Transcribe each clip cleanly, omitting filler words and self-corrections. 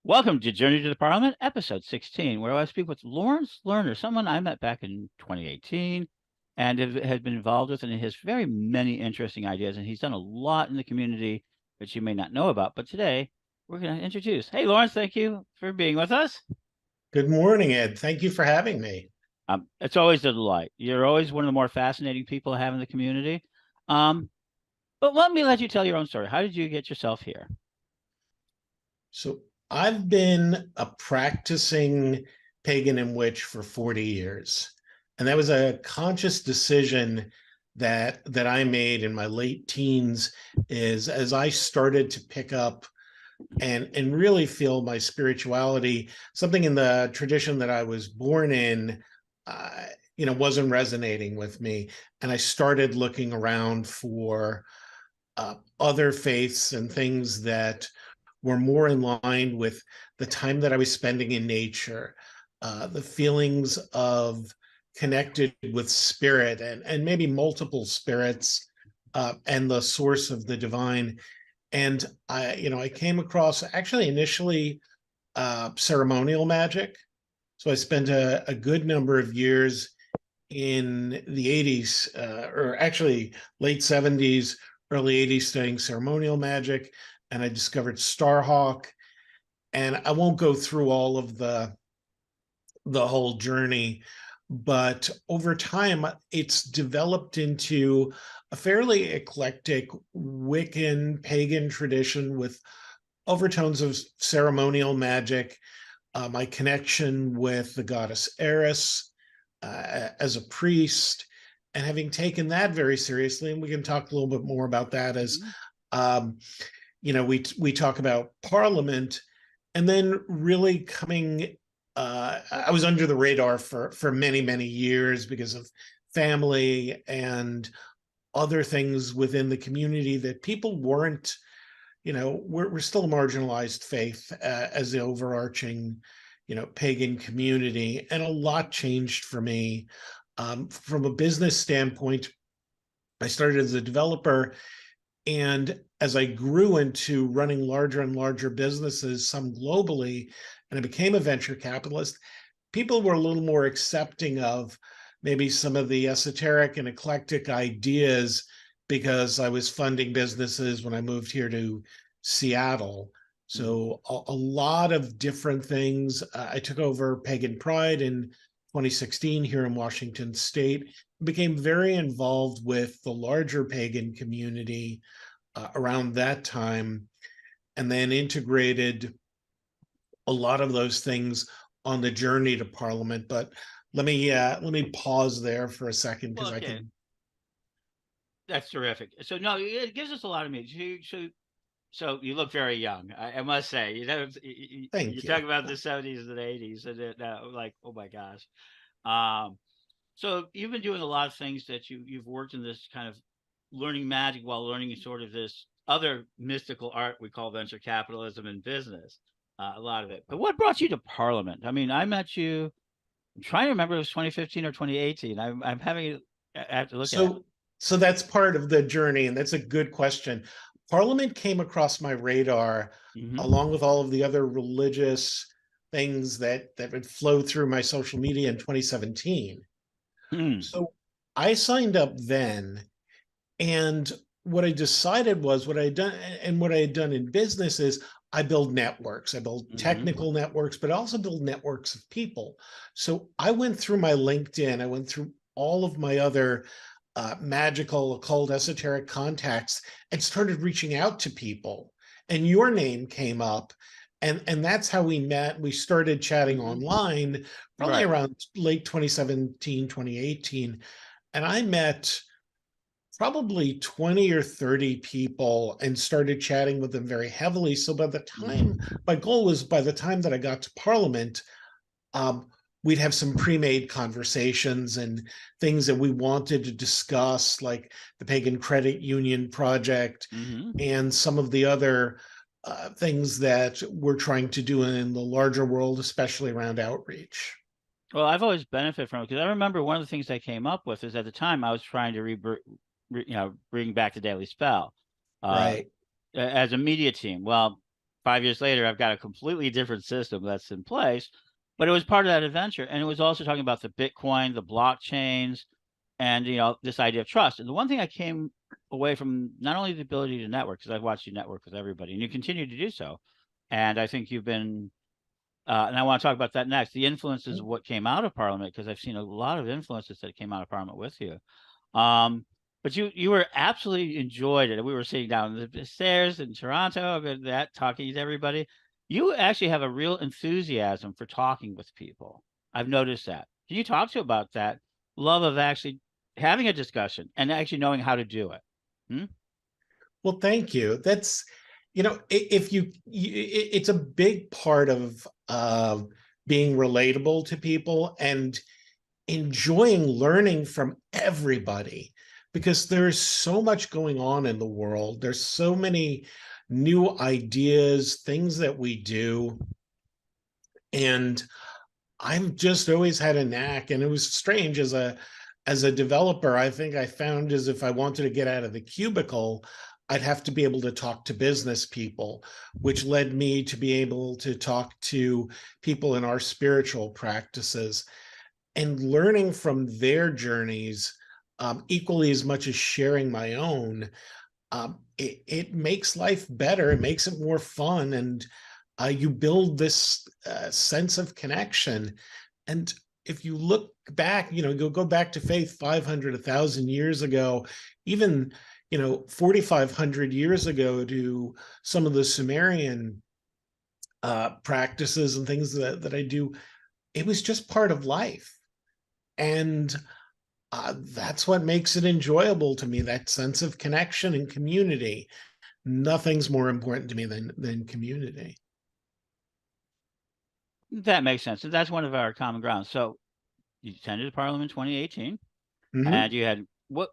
Welcome to Journey to the Parliament, episode 16, where I speak with Lawrence Lerner, someone I met back in 2018 and has been involved with, and he has very many interesting ideas, and he's done a lot in the community that you may not know about. But today, we're going to introduce. Hey, Lawrence, thank you for being with us. Good morning, Ed. Thank you for having me. It's always a delight. You're always one of the more fascinating people I have in the community. Um, but let me let you tell your own story. How did you get yourself here? So, I've been a practicing pagan and witch for 40 years. And that was a conscious decision that I made in my late teens is as I started to pick up and really feel my spirituality, something in the tradition that I was born in, uh, wasn't resonating with me. And I started looking around for other faiths and things that were more in line with the time that I was spending in nature, the feelings of connected with spirit and maybe multiple spirits, and the source of the divine. And I came across actually initially ceremonial magic. So I spent a good number of years in the 80s, or actually late 70s, early 80s, studying ceremonial magic. And I discovered Starhawk. And I won't go through all of the whole journey, but over time, it's developed into a fairly eclectic Wiccan pagan tradition with overtones of ceremonial magic. My connection with the goddess Eris as a priest, and having taken that very seriously, and we can talk a little bit more about that as Mhm. um, we talk about Parliament, and then really coming. I was under the radar for many years because of family and other things within the community that people weren't. We're still a marginalized faith as the overarching, pagan community, and a lot changed for me. From a business standpoint, I started as a developer, and as I grew into running larger and larger businesses, some globally, and I became a venture capitalist, people were a little more accepting of maybe some of the esoteric and eclectic ideas because I was funding businesses when I moved here to Seattle. Mhm. So a lot of different things. I took over Pagan Pride in 2016 here in Washington State, became very involved with the larger pagan community around that time, and then integrated a lot of those things on the journey to Parliament. But let me pause there for a second Well, because I okay, could. that's terrific. So, no, it gives us a lot of meat. So you look very young, I must say. You Thank talk you. about the 70s and 80s, and like, oh my gosh. Um, so you've been doing a lot of things that you've worked in this kind of learning magic while learning sort of this other mystical art we call venture capitalism and business. A lot of it. But what brought you to Parliament? I mean, I met you. I'm trying to remember if it was 2015 or 2018. I'm having I have to look at. So that's part of the journey, and that's a good question. Parliament came across my radar Hmm. along with all of the other religious things that would flow through my social media in 2017. Hmm. So I signed up then. And what I decided was what I had done, and what I had done in business is I build networks. I build Hmm. technical networks, but I also build networks of people. So I went through my LinkedIn, I went through all of my other magical, occult, esoteric contacts and started reaching out to people. And your name came up. And that's how we met. We started chatting Hmm. online probably Right. around late 2017, 2018. And I met probably 20 or 30 people and started chatting with them very heavily. So by the time, Hmm. my goal was by the time that I got to Parliament, um, we'd have some pre-made conversations and things that we wanted to discuss, like the Pagan Credit Union project Hmm. and some of the other things that we're trying to do in the larger world, especially around outreach. Well, I've always benefited from it because I remember one of the things I came up with is at the time I was trying to bring back the Daily Spell, uh, Right. as a media team. Well, 5 years later, I've got a completely different system that's in place. But it was part of that adventure, and it was also talking about the Bitcoin, the blockchains, and this idea of trust. And the one thing I came away from, not only the ability to network, because I've watched you network with everybody, and you continue to do so, and I think you've been and I want to talk about that next. The influences of what came out of Parliament, because I've seen a lot of influences that came out of Parliament with you. But you were absolutely enjoyed it. We were sitting down the stairs in Toronto, that talking to everybody. You actually have a real enthusiasm for talking with people. I've noticed that. Can you talk to about that love of actually having a discussion and actually knowing how to do it? Hmm? Well, thank you. That's, if it's a big part of being relatable to people and enjoying learning from everybody, because there's so much going on in the world. There's so many new ideas, things that we do. And I've just always had a knack, and it was strange as a developer. I think I found as if I wanted to get out of the cubicle, I'd have to be able to talk to business people, which led me to be able to talk to people in our spiritual practices and learning from their journeys, equally as much as sharing my own. It makes life better. It makes it more fun, and you build this sense of connection. And if you look back, you'll go back to faith 500, 1,000 years ago, even 4,500 years ago, to some of the Sumerian practices and things that I do. It was just part of life, and that's what makes it enjoyable to me. That sense of connection and community. Nothing's more important to me than community. That makes sense. And that's one of our common grounds. So you attended Parliament 2018. And Mm-hmm. you had what?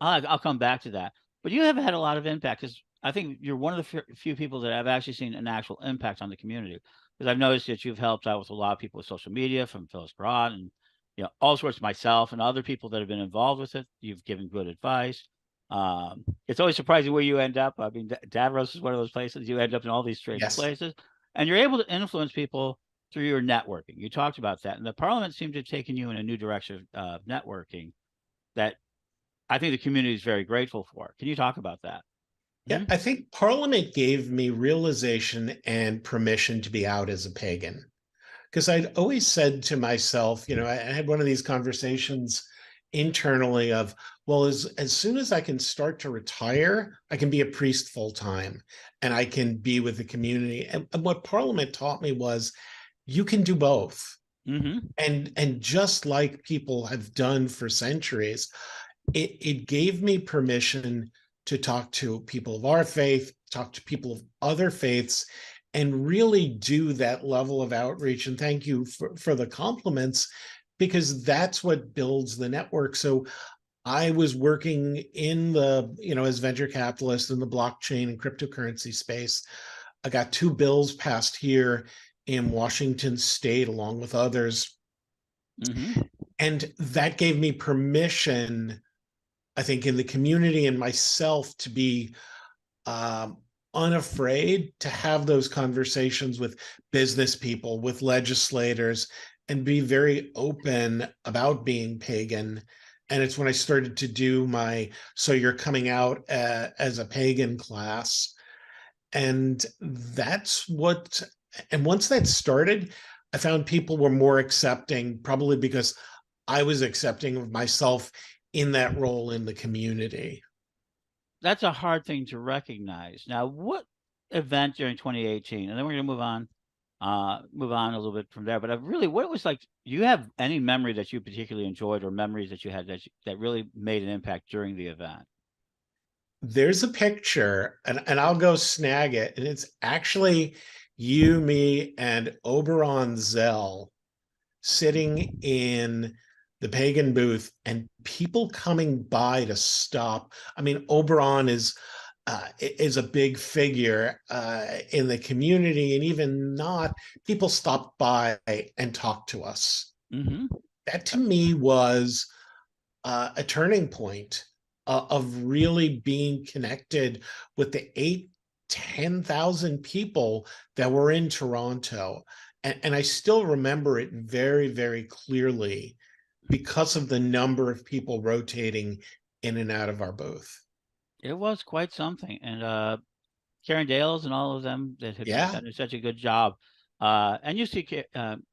I'll come back to that. But you have had a lot of impact, because I think you're one of the few people that I've actually seen an actual impact on the community. Because I've noticed that you've helped out with a lot of people with social media, from Phyllis Broad and all sorts of myself and other people that have been involved with it. You've given good advice. It's always surprising where you end up. I mean, Davros is one of those places you end up in, all these strange Yes. places, and you're able to influence people through your networking. You talked about that, and the Parliament seemed to have taken you in a new direction of networking that I think the community is very grateful for. Can you talk about that? Yeah, Hmm? I think Parliament gave me realization and permission to be out as a pagan. Because I'd always said to myself, I had one of these conversations internally of, well, as soon as I can start to retire, I can be a priest full time and I can be with the community. And what Parliament taught me was you can do both. Hmm. And just like people have done for centuries, it gave me permission to talk to people of our faith, talk to people of other faiths, and really do that level of outreach. And thank you for the compliments, because that's what builds the network. So I was working in as venture capitalist in the blockchain and cryptocurrency space. I got two bills passed here in Washington State, along with others. Hmm. And that gave me permission, I think, in the community and myself, to be um, unafraid to have those conversations with business people, with legislators, and be very open about being pagan. And it's when I started to do my "So You're Coming Out as a Pagan" class. And that's what, and once that started, I found people were more accepting, probably because I was accepting of myself in that role in the community. That's a hard thing to recognize. Now, what event during 2018, and then we're going to move on a little bit from there. But really, what it was like? Do you have any memory that you particularly enjoyed, or memories that you had that really made an impact during the event? There's a picture, and I'll go snag it. And it's actually you, me, and Oberon Zell sitting in the pagan booth, and people coming by to stop. I mean, Oberon is a big figure in the community, and even not, people stopped by and talked to us. Hmm. That to me was a turning point of really being connected with the 8 10,000 people that were in Toronto. And I still remember it very, very clearly because of the number of people rotating in and out of our booth. It was quite something. And Karen Dales and all of them that have just Yeah, done such a good job. And you see, and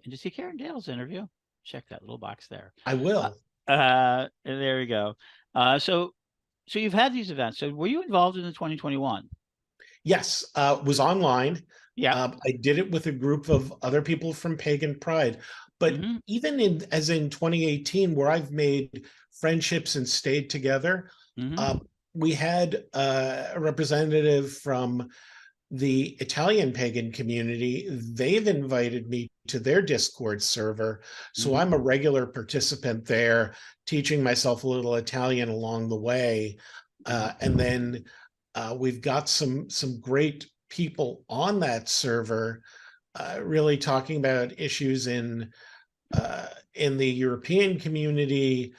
you see Karen Dale's interview. Check that little box there. I will. And there we go. So you've had these events. So were you involved in the 2021? Yes, was online. Yeah. I did it with a group of other people from Pagan Pride. But Hmm. even as in 2018, where I've made friendships and stayed together, Hmm. uh, we had a representative from the Italian pagan community. They've invited me to their Discord server. So Hmm. I'm a regular participant there, teaching myself a little Italian along the way. And Hmm. then we've got some great people on that server, really talking about issues in the European community,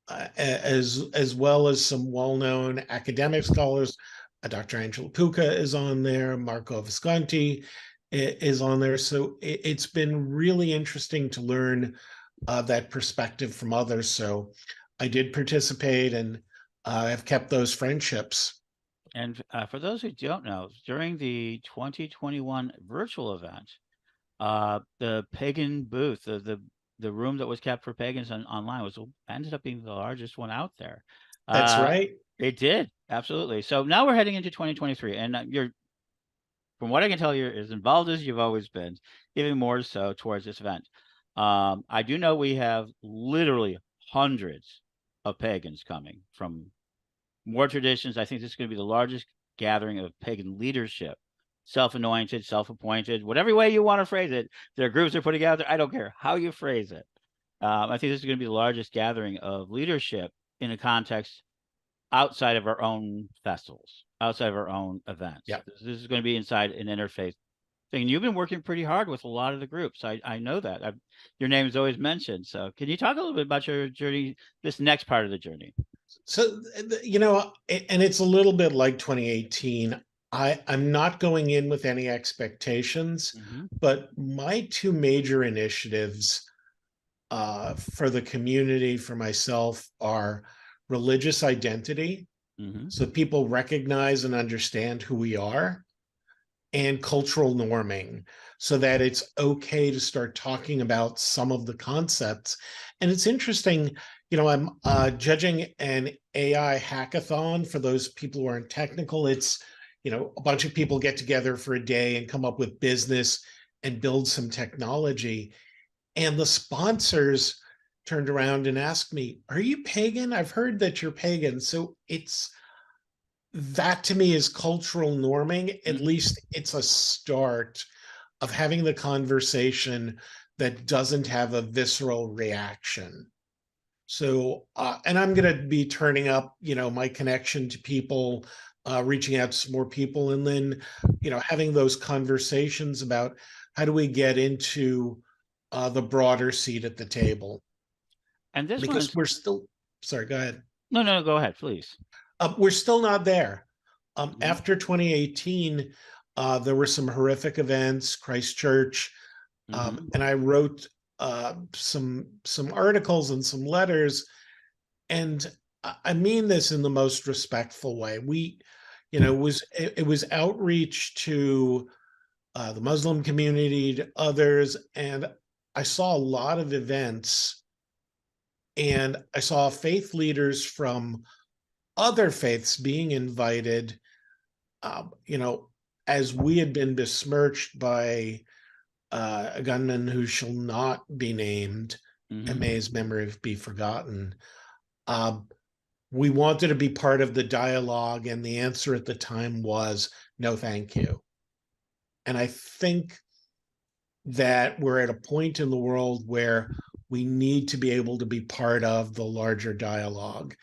as well as some well-known academic scholars. Dr. Angela Puca is on there. Marco Visconti is on there. So it's been really interesting to learn that perspective from others. So I did participate, and have kept those friendships. And for those who don't know, during the 2021 virtual event, the pagan booth, the room that was kept for pagans online was ended up being the largest one out there. That's Uh, right. it did absolutely. So now we're heading into 2023, and you're, from what I can tell, you're as involved as you've always been, even more so towards this event. I do know we have literally hundreds of pagans coming from more traditions. I think this is going to be the largest gathering of pagan leadership, self-anointed, self-appointed, whatever way you want to phrase it. Their groups are put together. I don't care how you phrase it. I think this is going to be the largest gathering of leadership in a context outside of our own festivals, outside of our own events. Yeah. This is going to be inside an interfaith thing. You've been working pretty hard with a lot of the groups. I know that. Your name is always mentioned. So can you talk a little bit about your journey, this next part of the journey? So, and it's a little bit like 2018. I'm not going in with any expectations, Hmm. but my two major initiatives for the community, for myself, are religious identity. Hmm. So people recognize and understand who we are, and cultural norming, so that it's okay to start talking about some of the concepts. And it's interesting, I'm judging an AI hackathon. For those people who aren't technical, it's, a bunch of people get together for a day and come up with business and build some technology. And the sponsors turned around and asked me, "Are you pagan? I've heard that you're pagan." So it's that, to me, is cultural norming. At Hmm. least it's a start of having the conversation that doesn't have a visceral reaction. So, and I'm going to be turning up, my connection to people, reaching out to some more people, and then, having those conversations about how do we get into the broader seat at the table, And this because one's we're still, sorry, go ahead. no, no, no, go ahead, please. We're still not there. Hmm. After 2018, there were some horrific events, Christchurch, Hmm. and I wrote some articles and some letters, and I mean this in the most respectful way. It was outreach to the Muslim community, to others, and I saw a lot of events, and I saw faith leaders from other faiths being invited, um, you know, as we had been besmirched by a gunman who shall not be named, and Hmm. may his memory be forgotten. Um, we wanted to be part of the dialogue, and the answer at the time was no, thank you. And I think that we're at a point in the world where we need to be able to be part of the larger dialogue.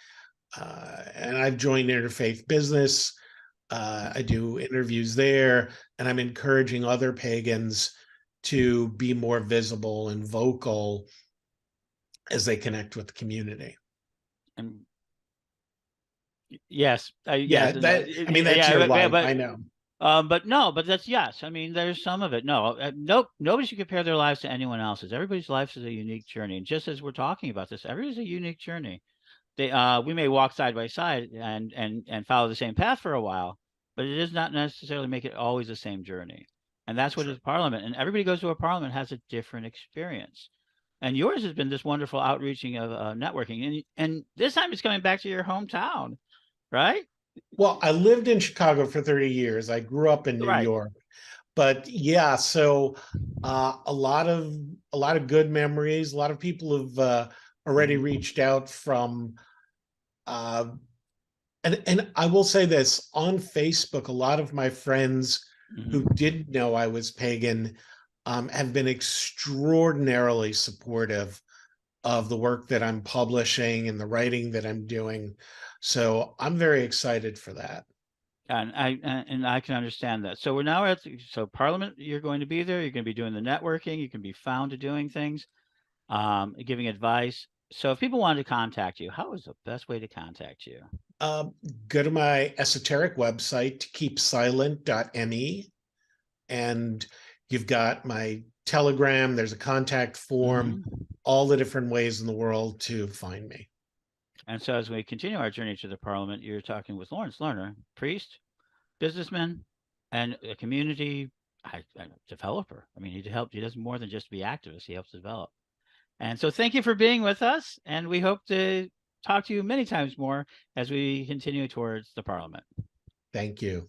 And I've joined Interfaith Business. I do interviews there, and I'm encouraging other pagans to be more visible and vocal as they connect with the community. And Yes, Yeah, yes, and that I mean that's your yeah, life. I know. but no, but that's yes. I mean, there's some of it. No, nope. Nobody should compare their lives to anyone else's. Everybody's life is a unique journey, and just as we're talking about this, everybody's a unique journey. We may walk side by side and follow the same path for a while, but it does not necessarily make it always the same journey. And that's what True. is parliament. And everybody goes to a parliament has a different experience. And yours has been this wonderful outreaching of networking, and this time it's coming back to your hometown, right? Well, I lived in Chicago for 30 years. I grew up in New Right. York. But yeah, so a lot of good memories. A lot of people have already Hmm. reached out from uh, and I will say this on Facebook, a lot of my friends who Hmm. didn't know I was pagan have been extraordinarily supportive of the work that I'm publishing and the writing that I'm doing. So I'm very excited for that. And I can understand that. So we're now at so Parliament. You're going to be there. You're going to be doing the networking. You can be found to doing things, giving advice. So if people wanted to contact you, how is the best way to contact you? Um, Go to my esoteric website, keepsilent.me, and you've got my Telegram. There's a contact form, Hmm. all the different ways in the world to find me. And so as we continue our journey to the Parliament, you're talking with Lawrence Lerner, priest, businessman, and a community developer. I mean, he helped. He does more than just be activist. He helps develop. And so thank you for being with us, and we hope to talk to you many times more as we continue towards the Parliament. Thank you.